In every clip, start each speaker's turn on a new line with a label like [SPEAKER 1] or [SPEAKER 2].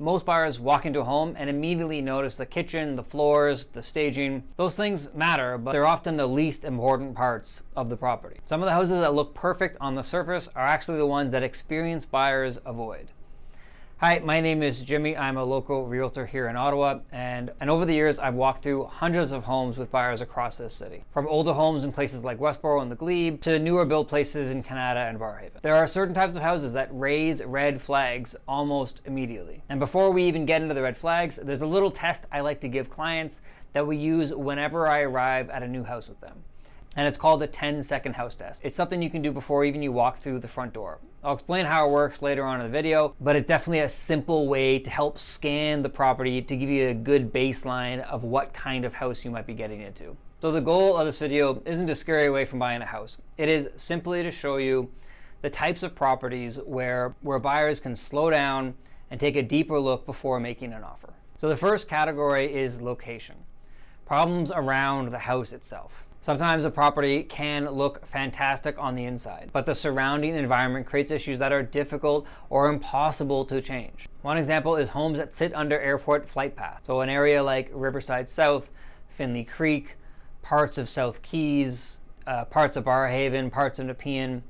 [SPEAKER 1] Most buyers walk into a home and immediately notice the kitchen, the floors, the staging. Those things matter, but they're often the least important parts of the property. Some of the houses that look perfect on the surface are actually the ones that experienced buyers avoid. Hi, my name is Jimmy. I'm a local realtor here in Ottawa, and over the years I've walked through hundreds of homes with buyers across this city. From older homes in places like Westboro and the Glebe to newer built places in Canada and Barrhaven. There are certain types of houses that raise red flags almost immediately. And before we even get into the red flags, there's a little test I like to give clients that we use whenever I arrive at a new house with them. And it's called the 10-second house test. It's something you can do before even you walk through the front door. I'll explain how it works later on in the video, but it's definitely a simple way to help scan the property to give you a good baseline of what kind of house you might be getting into. So the goal of this video isn't to scare you away from buying a house. It is simply to show you the types of properties where buyers can slow down and take a deeper look before making an offer. So the first category is location. Problems around the house itself. Sometimes a property can look fantastic on the inside, but the surrounding environment creates issues that are difficult or impossible to change. One example is homes that sit under airport flight paths. So an area like Riverside South, Finley Creek, parts of South Keys, parts of Barrhaven, parts of Nepean.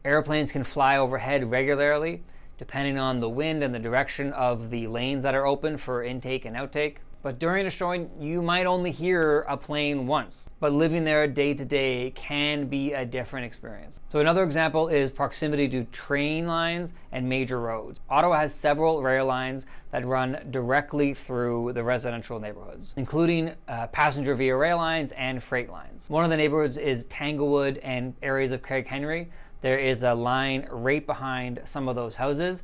[SPEAKER 1] Airplanes can fly overhead regularly, depending on the wind and the direction of the lanes that are open for intake and outtake. But during a showing, you might only hear a plane once, but living there day to day can be a different experience. So another example is proximity to train lines and major roads. Ottawa has several rail lines that run directly through the residential neighborhoods, including passenger via rail lines and freight lines. One of the neighborhoods is Tanglewood and areas of Craig Henry. There is a line right behind some of those houses.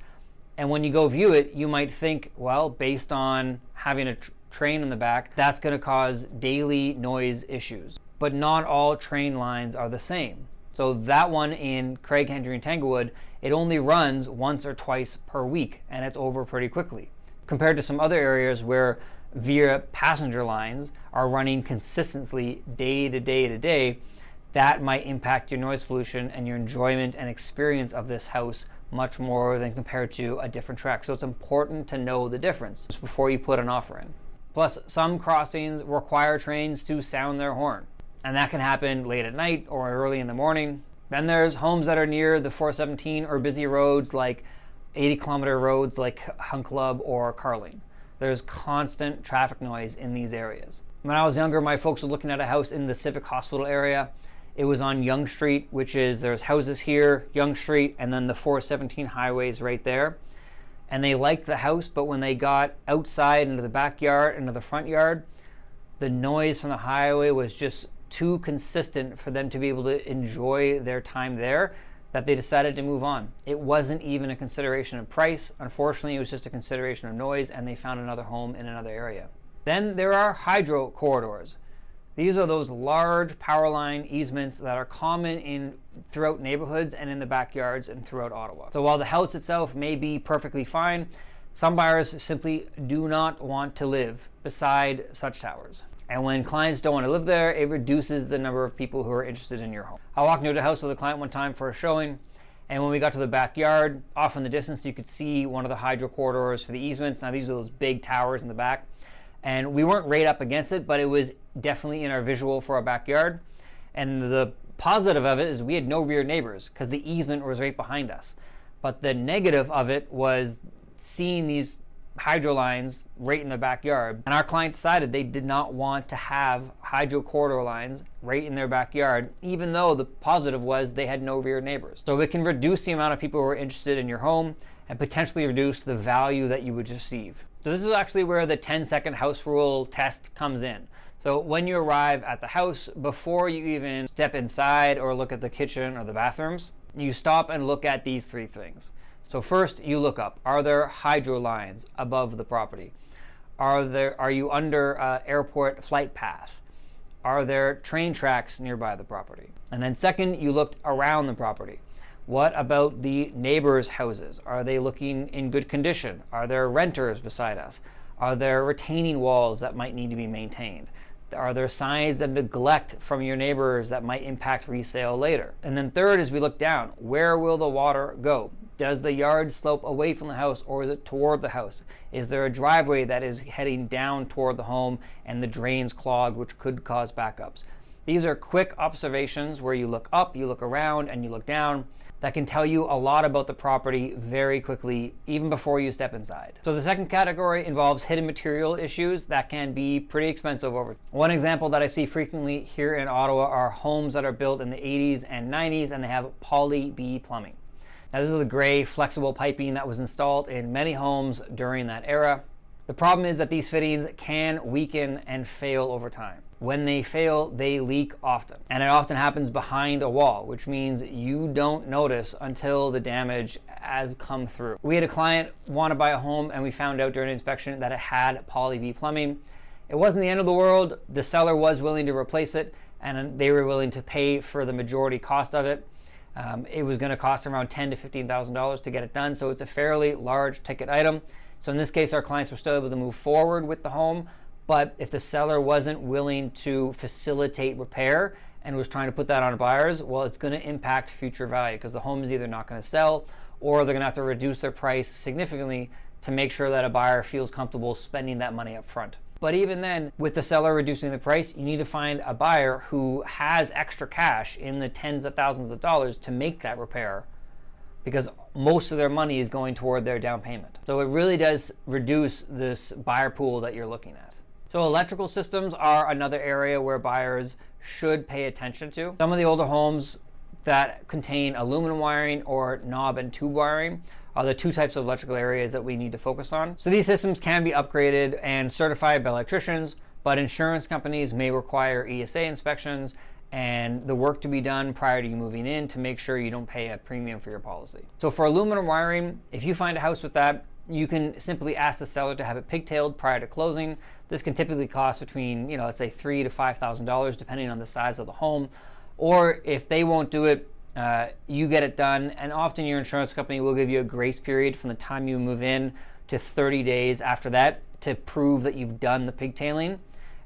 [SPEAKER 1] And when you go view it, you might think, well, based on having a train in the back, that's going to cause daily noise issues. But not all train lines are the same. So that one in Craig Henry and Tanglewood, it only runs once or twice per week, and it's over pretty quickly. Compared to some other areas where via passenger lines are running consistently day to day to day, that might impact your noise pollution and your enjoyment and experience of this house much more than compared to a different track. So it's important to know the difference before you put an offer in. Plus, some crossings require trains to sound their horn, and that can happen late at night or early in the morning. Then there's homes that are near the 417 or busy roads like 80-kilometer roads like Hunt Club or Carling. There's constant traffic noise in these areas. When I was younger, my folks were looking at a house in the Civic Hospital area. It was on Yonge Street, which is, there's houses here, Yonge Street, and then the 417 highways right there. And they liked the house, but when they got outside into the backyard, into the front yard, the noise from the highway was just too consistent for them to be able to enjoy their time there, that they decided to move on. It wasn't even a consideration of price. Unfortunately, it was just a consideration of noise, and they found another home in another area. Then there are hydro corridors. These are those large power line easements that are common throughout neighborhoods and in the backyards and throughout Ottawa. So while the house itself may be perfectly fine, some buyers simply do not want to live beside such towers. And when clients don't want to live there, it reduces the number of people who are interested in your home. I walked into a house with a client one time for a showing, and when we got to the backyard, off in the distance, you could see one of the hydro corridors for the easements. Now these are those big towers in the back. And we weren't right up against it, but it was definitely in our visual for our backyard. And the positive of it is we had no rear neighbors because the easement was right behind us. But the negative of it was seeing these hydro lines right in the backyard. And our client decided they did not want to have hydro corridor lines right in their backyard, even though the positive was they had no rear neighbors. So it can reduce the amount of people who are interested in your home and potentially reduce the value that you would receive. So this is actually where the 10-second house rule test comes in. So when you arrive at the house, before you even step inside or look at the kitchen or the bathrooms, you stop and look at these three things. So first, you look up. Are there hydro lines above the property? Are you under airport flight path? Are there train tracks nearby the property? And then second, you looked around the property. What about the neighbors' houses? Are they looking in good condition? Are there renters beside us? Are there retaining walls that might need to be maintained? Are there signs of neglect from your neighbors that might impact resale later? And then third is we look down. Where will the water go? Does the yard slope away from the house, or is it toward the house? Is there a driveway that is heading down toward the home and the drains clogged, which could cause backups? These are quick observations where you look up, you look around, and you look down that can tell you a lot about the property very quickly, even before you step inside. So the second category involves hidden material issues that can be pretty expensive over. One example that I see frequently here in Ottawa are homes that are built in the 80s and 90s and they have poly B plumbing. Now this is the gray flexible piping that was installed in many homes during that era. The problem is that these fittings can weaken and fail over time. When they fail, they leak often. And it often happens behind a wall, which means you don't notice until the damage has come through. We had a client want to buy a home and we found out during an inspection that it had poly B plumbing. It wasn't the end of the world. The seller was willing to replace it and they were willing to pay for the majority cost of it. It was going to cost around $10,000 to $15,000 to get it done, so it's a fairly large ticket item. So in this case, our clients were still able to move forward with the home, but if the seller wasn't willing to facilitate repair and was trying to put that on buyers, well, it's going to impact future value because the home is either not going to sell or they're going to have to reduce their price significantly to make sure that a buyer feels comfortable spending that money up front. But even then, with the seller reducing the price, you need to find a buyer who has extra cash in the tens of thousands of dollars to make that repair, because most of their money is going toward their down payment. So it really does reduce this buyer pool that you're looking at. So electrical systems are another area where buyers should pay attention to. Some of the older homes that contain aluminum wiring or knob and tube wiring are the two types of electrical areas that we need to focus on. So these systems can be upgraded and certified by electricians, but insurance companies may require ESA inspections and the work to be done prior to you moving in to make sure you don't pay a premium for your policy. So for aluminum wiring, if you find a house with that, you can simply ask the seller to have it pigtailed prior to closing. This can typically cost between, let's say $3,000 to $5,000 depending on the size of the home. Or if they won't do it, you get it done, and often your insurance company will give you a grace period from the time you move in to 30 days after that to prove that you've done the pigtailing,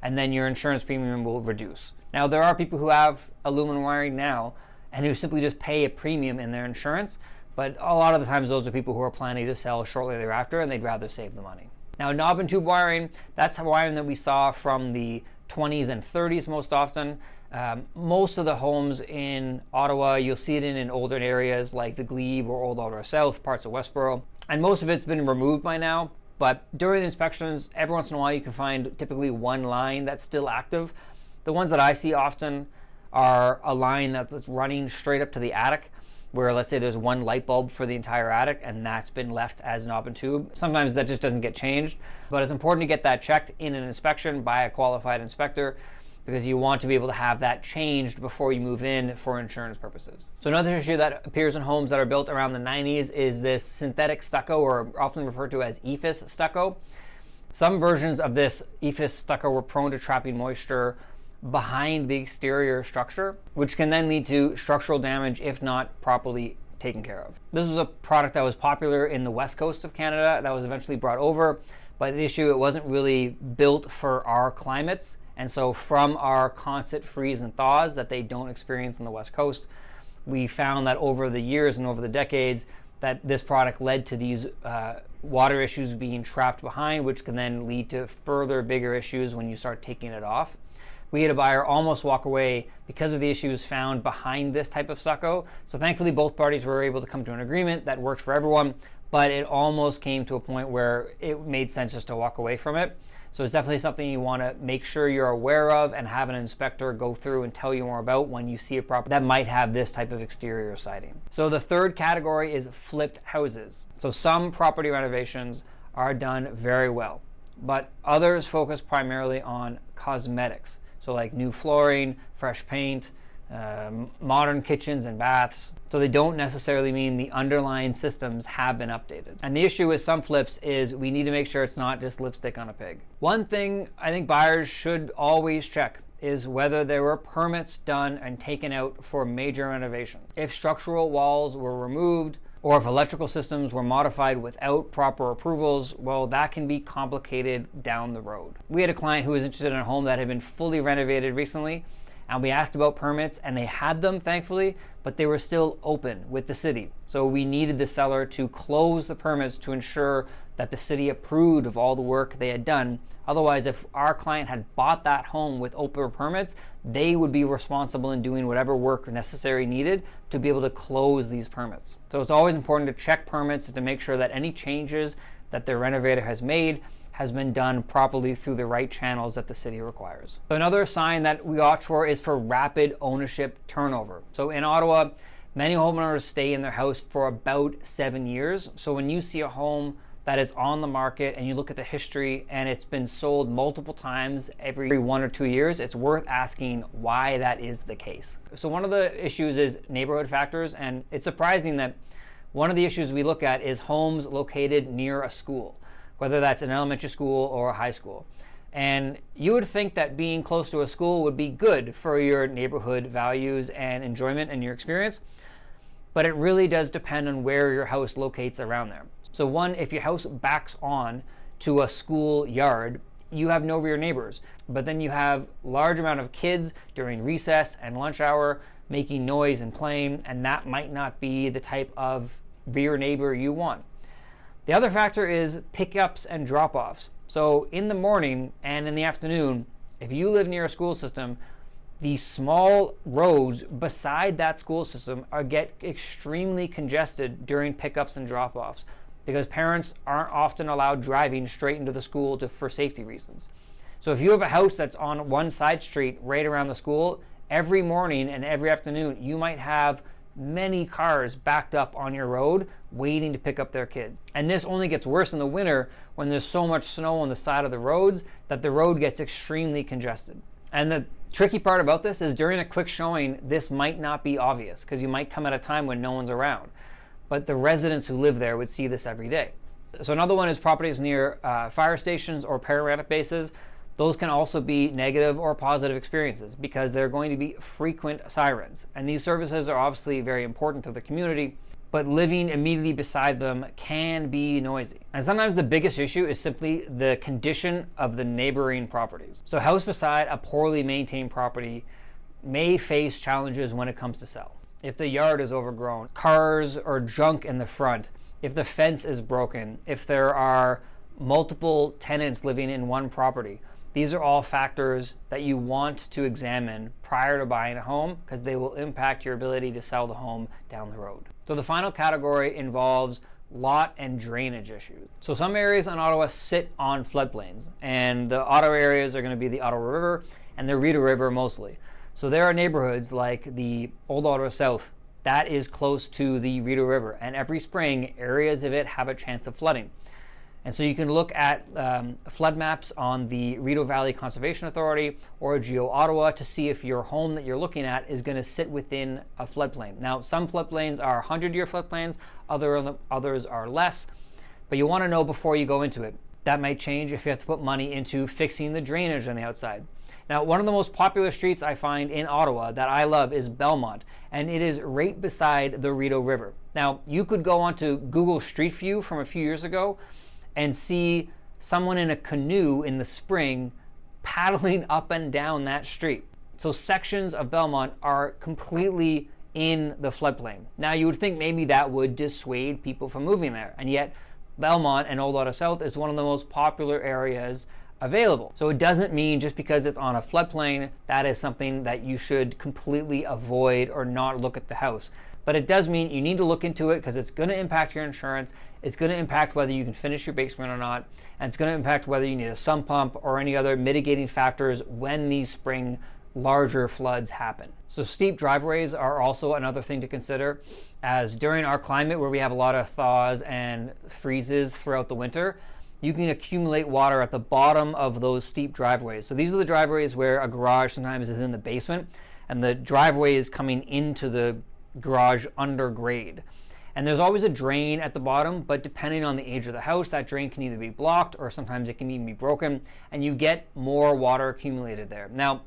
[SPEAKER 1] and then your insurance premium will reduce. Now, there are people who have aluminum wiring now and who simply just pay a premium in their insurance, but a lot of the times those are people who are planning to sell shortly thereafter and they'd rather save the money. Now, knob and tube wiring, that's the wiring that we saw from the 20s and 30s most often. Most of the homes in Ottawa, you'll see it in older areas like the Glebe or Old Ottawa South, parts of Westboro, and most of it's been removed by now. But during the inspections, every once in a while you can find typically one line that's still active. The ones that I see often are a line that's running straight up to the attic, where let's say there's one light bulb for the entire attic and that's been left as knob and tube. Sometimes that just doesn't get changed, but it's important to get that checked in an inspection by a qualified inspector, because you want to be able to have that changed before you move in for insurance purposes. So another issue that appears in homes that are built around the 90s is this synthetic stucco, or often referred to as EIFS stucco. Some versions of this EIFS stucco were prone to trapping moisture behind the exterior structure, which can then lead to structural damage if not properly taken care of. This was a product that was popular in the west coast of Canada that was eventually brought over, but the issue, it wasn't really built for our climates. And so from our constant freeze and thaws that they don't experience on the West Coast, we found that over the years and over the decades that this product led to these water issues being trapped behind, which can then lead to further bigger issues when you start taking it off. We had a buyer almost walk away because of the issues found behind this type of stucco. So thankfully both parties were able to come to an agreement that worked for everyone, but it almost came to a point where it made sense just to walk away from it. So it's definitely something you want to make sure you're aware of and have an inspector go through and tell you more about when you see a property that might have this type of exterior siding. So the third category is flipped houses. So some property renovations are done very well, but others focus primarily on cosmetics. So like new flooring, fresh paint, modern kitchens and baths. So they don't necessarily mean the underlying systems have been updated. And the issue with some flips is we need to make sure it's not just lipstick on a pig. One thing I think buyers should always check is whether there were permits done and taken out for major renovations. If structural walls were removed, or if electrical systems were modified without proper approvals, well, that can be complicated down the road. We had a client who was interested in a home that had been fully renovated recently, and we asked about permits, and they had them, thankfully, but they were still open with the city. So we needed the seller to close the permits to ensure that the city approved of all the work they had done. Otherwise, if our client had bought that home with open permits, they would be responsible in doing whatever work necessary needed to be able to close these permits. So it's always important to check permits to make sure that any changes that the renovator has made has been done properly through the right channels that the city requires. So another sign that we watch for is for rapid ownership turnover. So in Ottawa, many homeowners stay in their house for about 7 years. So when you see a home that is on the market and you look at the history and it's been sold multiple times every 1 or 2 years, it's worth asking why that is the case. So one of the issues is neighborhood factors, and it's surprising that one of the issues we look at is homes located near a school, whether that's an elementary school or a high school. And you would think that being close to a school would be good for your neighborhood values and enjoyment and your experience, but it really does depend on where your house locates around there. So one, if your house backs on to a school yard, you have no rear neighbors, but then you have large amount of kids during recess and lunch hour making noise and playing, and that might not be the type of rear neighbor you want. The other factor is pickups and drop-offs. So in the morning and in the afternoon, if you live near a school system, the small roads beside that school system get extremely congested during pickups and drop-offs because parents aren't often allowed driving straight into the school for safety reasons. So if you have a house that's on one side street right around the school, every morning and every afternoon, you might have many cars backed up on your road waiting to pick up their kids. And this only gets worse in the winter when there's so much snow on the side of the roads that the road gets extremely congested. And the tricky part about this is during a quick showing, this might not be obvious because you might come at a time when no one's around. But the residents who live there would see this every day. So another one is properties near fire stations or paramedic bases. Those can also be negative or positive experiences because they're going to be frequent sirens. And these services are obviously very important to the community, but living immediately beside them can be noisy. And sometimes the biggest issue is simply the condition of the neighboring properties. So a house beside a poorly maintained property may face challenges when it comes to sell. If the yard is overgrown, cars or junk in the front, if the fence is broken, if there are multiple tenants living in one property, these are all factors that you want to examine prior to buying a home because they will impact your ability to sell the home down the road. So the final category involves lot and drainage issues. So some areas in Ottawa sit on floodplains, and the Ottawa areas are going to be the Ottawa River and the Rideau River mostly. So there are neighborhoods like the Old Ottawa South that is close to the Rideau River, and every spring areas of it have a chance of flooding. And so you can look at flood maps on the Rideau Valley Conservation Authority or Geo Ottawa to see if your home that you're looking at is going to sit within a floodplain. Now, some floodplains are 100-year floodplains, others are less, but you want to know before you go into it. That might change if you have to put money into fixing the drainage on the outside. Now, one of the most popular streets I find in Ottawa that I love is Belmont, and it is right beside the Rideau River. Now, you could go onto Google Street View from a few years ago and see someone in a canoe in the spring paddling up and down that street. So sections of Belmont are completely in the floodplain. Now you would think maybe that would dissuade people from moving there, and yet Belmont and Old Ottawa South is one of the most popular areas available. So it doesn't mean just because it's on a floodplain that is something that you should completely avoid or not look at the house. But it does mean you need to look into it because it's going to impact your insurance. It's going to impact whether you can finish your basement or not. And it's going to impact whether you need a sump pump or any other mitigating factors when these spring larger floods happen. So steep driveways are also another thing to consider, as during our climate where we have a lot of thaws and freezes throughout the winter, you can accumulate water at the bottom of those steep driveways. So these are the driveways where a garage sometimes is in the basement and the driveway is coming into the garage under grade. And there's always a drain at the bottom, but depending on the age of the house, that drain can either be blocked or sometimes it can even be broken, and you get more water accumulated there. Now,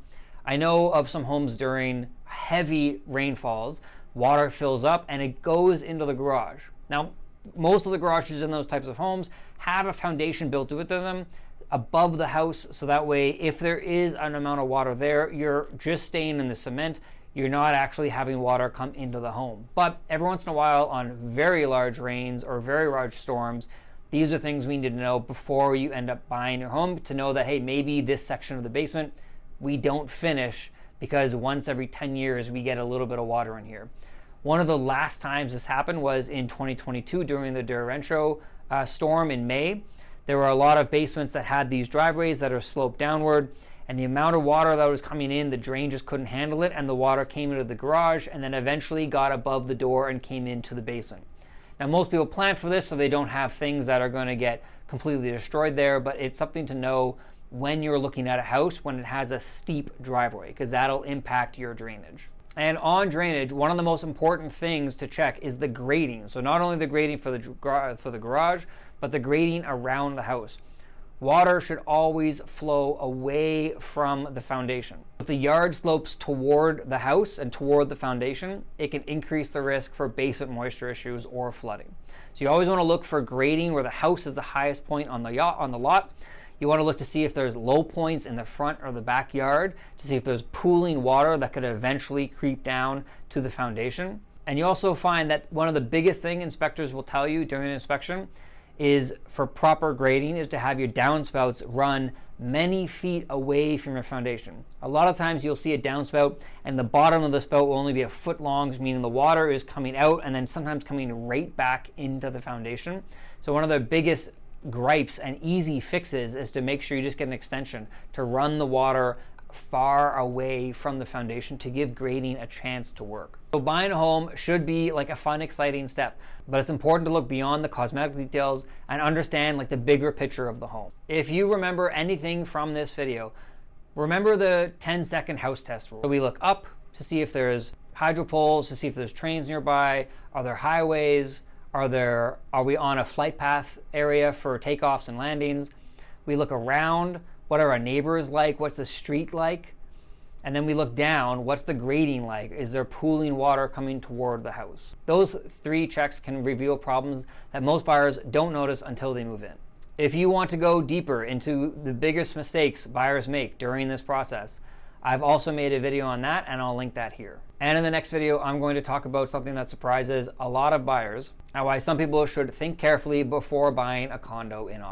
[SPEAKER 1] I know of some homes during heavy rainfalls, water fills up and it goes into the garage. Now, most of the garages in those types of homes have a foundation built within them above the house, so that way if there is an amount of water there, you're just staying in the cement. You're not actually having water come into the home. But every once in a while, on very large rains or very large storms, these are things we need to know before you end up buying your home, to know that, hey, maybe this section of the basement we don't finish because once every 10 years we get a little bit of water in here. One of the last times this happened was in 2022 during the Derecho storm in May. There were a lot of basements that had these driveways that are sloped downward, and the amount of water that was coming in, the drain just couldn't handle it, and the water came into the garage and then eventually got above the door and came into the basement. Now, most people plan for this so they don't have things that are going to get completely destroyed there, but it's something to know when you're looking at a house when it has a steep driveway, because that'll impact your drainage. And on drainage, one of the most important things to check is the grading. So not only the grading for the garage, but the grading around the house. Water should always flow away from the foundation. If the yard slopes toward the house and toward the foundation, it can increase the risk for basement moisture issues or flooding. So you always want to look for grading where the house is the highest point on the lot. You want to look to see if there's low points in the front or the backyard, to see if there's pooling water that could eventually creep down to the foundation. And you also find that one of the biggest things inspectors will tell you during an inspection is for proper grading is to have your downspouts run many feet away from your foundation. A lot of times you'll see a downspout and the bottom of the spout will only be a foot long, meaning the water is coming out and then sometimes coming right back into the foundation. So one of the biggest gripes and easy fixes is to make sure you just get an extension to run the water far away from the foundation to give grading a chance to work. So buying a home should be like a fun, exciting step, but it's important to look beyond the cosmetic details and understand like the bigger picture of the home. If you remember anything from this video, remember the 10-second house test rule. So we look up to see if there's hydro poles, to see if there's trains nearby, are there highways, are we on a flight path area for takeoffs and landings. We look around, what are our neighbors like? What's the street like? And then we look down, what's the grading like? Is there pooling water coming toward the house? Those 3 checks can reveal problems that most buyers don't notice until they move in. If you want to go deeper into the biggest mistakes buyers make during this process, I've also made a video on that, and I'll link that here. And in the next video, I'm going to talk about something that surprises a lot of buyers, and why some people should think carefully before buying a condo in Ottawa.